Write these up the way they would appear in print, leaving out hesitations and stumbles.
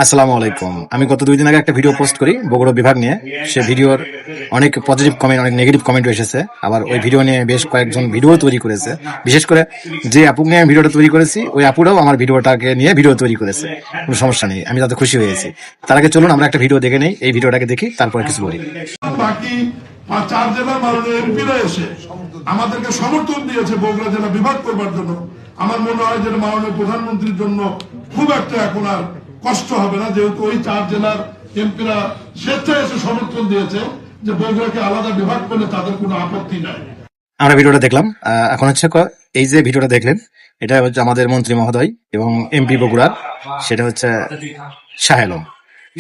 আসসালামু আলাইকুম। আমি গত 2 দিন আগে একটা ভিডিও পোস্ট করি বগুড়া বিভাগ নিয়ে। সে ভিডিওর অনেক পজিটিভ কমেন্ট, অনেক নেগেটিভ কমেন্ট এসেছে। আবার ওই ভিডিও নিয়ে বেশ কয়েকজন ভিডিও তৈরি করেছে। বিশেষ করে যে আপুকে নিয়ে আমি ভিডিওটা তৈরি করেছি, ওই আপুরাও আমার ভিডিওটাকে নিয়ে ভিডিও তৈরি করেছে। কোনো সমস্যা নেই, আমি তাতে খুশি হয়েছি। তার আগে চলুন আমরা একটা ভিডিও দেখে নেই, এই ভিডিওটাকে দেখি, তারপরে কিছু বলি। বাকি 4 জেলার মাননীয় এমপিরা এসে আমাদেরকে সমর্থন দিয়েছে বগুড়া জেলা বিভাগ করবার জন্য। আমার মনে হয় যে মাননীয় প্রধানমন্ত্রীর জন্য খুব একটা এখন আর কষ্ট হবে না, যেহেতু ওই 4 জেলার এমপিরা স্বেচ্ছায় এসে সমর্থন দিয়েছে যে বগুড়াকে আলাদা বিভাগ করলে তাদের কোনো আপত্তি নাই। আমরা ভিডিওটা দেখলাম। এখন হচ্ছে এই যে ভিডিওটা দেখলেন, এটা হচ্ছে আমাদের মন্ত্রী মহোদয় এবং এমপি বগুড়ার, সেটা হচ্ছে শাহ আলম,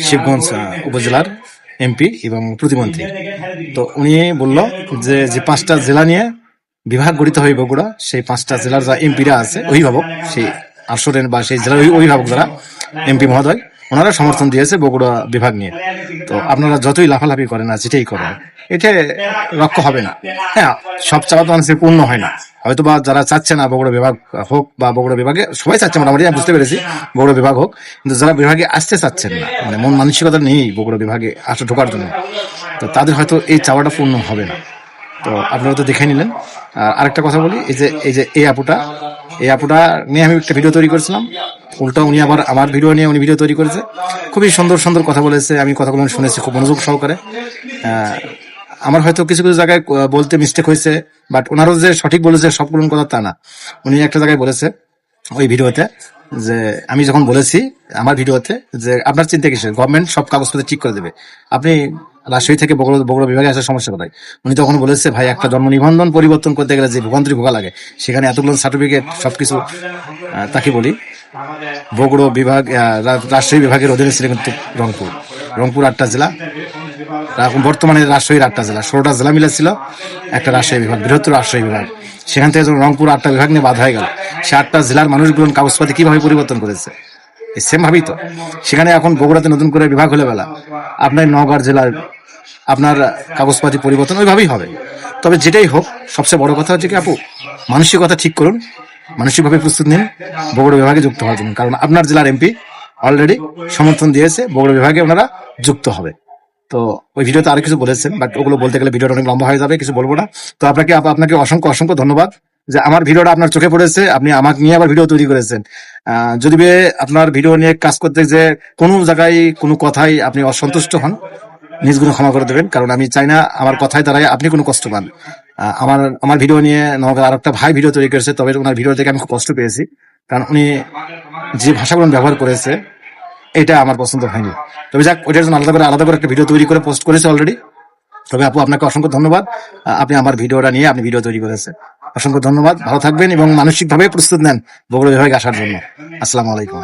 শিবগঞ্জ উপজেলার এমপি এবং প্রতিমন্ত্রী। তো উনি বলল যে 5টা জেলা নিয়ে বিভাগ গঠিত হয় বগুড়া, সেই 5টা জেলার যা এমপিরা আছে, অভিভাবক, সেই আসরের বা সেই জেলার অভিভাবক যারা এমপি মহোদয়, ওনারা সমর্থন দিয়েছে বগুড়া বিভাগ নিয়ে। তো আপনারা যতই লাফালাফি করেন আর যেটাই করেন, এটা রক্ষা হবে না। হ্যাঁ, সব চাওয়া তো মানুষের পূর্ণ হয় না। হয়তো বা যারা চাচ্ছে না বগুড়া বিভাগ হোক, বা বগুড়া বিভাগে সবাই চাচ্ছে, মোটামুটি আমি বুঝতে পেরেছি বগুড়া বিভাগ হোক, কিন্তু যারা বিভাগে আসতে চাচ্ছেন না, মানে মন মানসিকতা নেই বগুড়া বিভাগে ঢোকার জন্য, তো তাদের হয়তো এই চাওয়াটা পূর্ণ হবে না। তো আপনারা তো দেখে নিলেন। আর আরেকটা কথা বলি, এই আপুটা নিয়ে আমি একটা ভিডিও তৈরি করেছিলাম। উল্টা উনি আবার আমার ভিডিও নিয়ে উনি ভিডিও তৈরি করেছে। খুবই সুন্দর সুন্দর কথা বলেছে, আমি কথাগুলো শুনেছি খুব মনোযোগ সহকারে। আমার হয়তো কিছু কিছু জায়গায় বলতে মিস্টেক হয়েছে, বাট ওনারও যে সঠিক বলেছে সবগুলো কথা তা না। উনি একটা জায়গায় বলেছে ওই ভিডিওতে, যে আমি যখন বলেছি আমার ভিডিওতে যে আপনার চিন্তা কিসের, গভর্নমেন্ট সব কাগজপত্র ঠিক করে দেবে, আপনি রাজশাহী থেকে বগুড়া বিভাগে আসার সমস্যা কোথায়? উনি তখন বলেছে, ভাই একটা জন্ম নিবন্ধন পরিবর্তন করতে গেলে যে ভোগান্তি ভোগা লাগে, সেখানে এতগুলো সার্টিফিকেট সবকিছু। তাকে বলি, বগুড়া বিভাগ রাজশাহী বিভাগের অধীনে ছিল কিন্তু রংপুর 8টা জেলা, বর্তমানে রাজশাহীর 8টা জেলা, 16টা জেলা মিলে ছিল একটা রাজশাহী বিভাগ, বৃহত্তর রাজশাহী বিভাগ। সেখান থেকে যখন রংপুর 8টা বিভাগ নিয়ে বাদ হয়ে গেল, সে 8টা জেলার মানুষগুলো কাগজপাতি কিভাবে পরিবর্তন করেছে? সেম ভাবেই তো সেখানে এখন বগুড়াতে নতুন করে বিভাগ হলে বেলা আপনার নওগাঁ জেলার আপনার কাগজপাতি পরিবর্তন ওইভাবেই হবে। তবে যেটাই হোক, সবচেয়ে বড় কথা হচ্ছে কি আপু, মানসিকতা ঠিক করুন, মানসিকভাবে প্রস্তুত নিন বগুড়া বিভাগে যুক্ত হওয়ার জন্য। কারণ আপনার জেলার এমপি অলরেডি সমর্থন দিয়েছে বগুড়া বিভাগে ওনারা যুক্ত হবে। তো ওই ভিডিওতে আরো কিছু বলেছেন, বাট ওগুলো বলতে গেলে ভিডিওটা অনেক লম্বা হয়ে যাবে, কিছু বলবো না। তো আপনাকে অসংখ্য অসংখ্য ধন্যবাদ যে আমার ভিডিওটা আপনার চোখে পড়েছে, আপনি আমাকে নিয়ে আবার ভিডিও তৈরি করেছেন। যদি আপনার ভিডিও নিয়ে কাজ করতে যে কোনো জায়গায় কোনো কথাই আপনি অসন্তুষ্ট হন, নিজ গুণে ক্ষমা করে দেবেন, কারণ আমি চাই না আমার কথায় দ্বারাই আপনি কোনো কষ্ট পান। আমার ভিডিও নিয়ে নওগাঁ আর একটা ভাই ভিডিও তৈরি করেছে, তবে ওনার ভিডিও থেকে আমি খুব কষ্ট পেয়েছি, কারণ উনি যে ভাষাগুলো ব্যবহার করেছে এটা আমার পছন্দ হয়নি। তবে যাক, ওইটার জন্য আলাদা করে একটা ভিডিও তৈরি করে পোস্ট করেছে অলরেডি। তবে আপু, আপনাকে অসংখ্য ধন্যবাদ, আপনি আমার ভিডিওটা নিয়ে আপনি ভিডিও তৈরি করেছেন। অসংখ্য ধন্যবাদ, ভালো থাকবেন এবং মানসিকভাবে প্রস্তুত নেন বগুড়া বিভাগে আসার জন্য। আসসালামু আলাইকুম।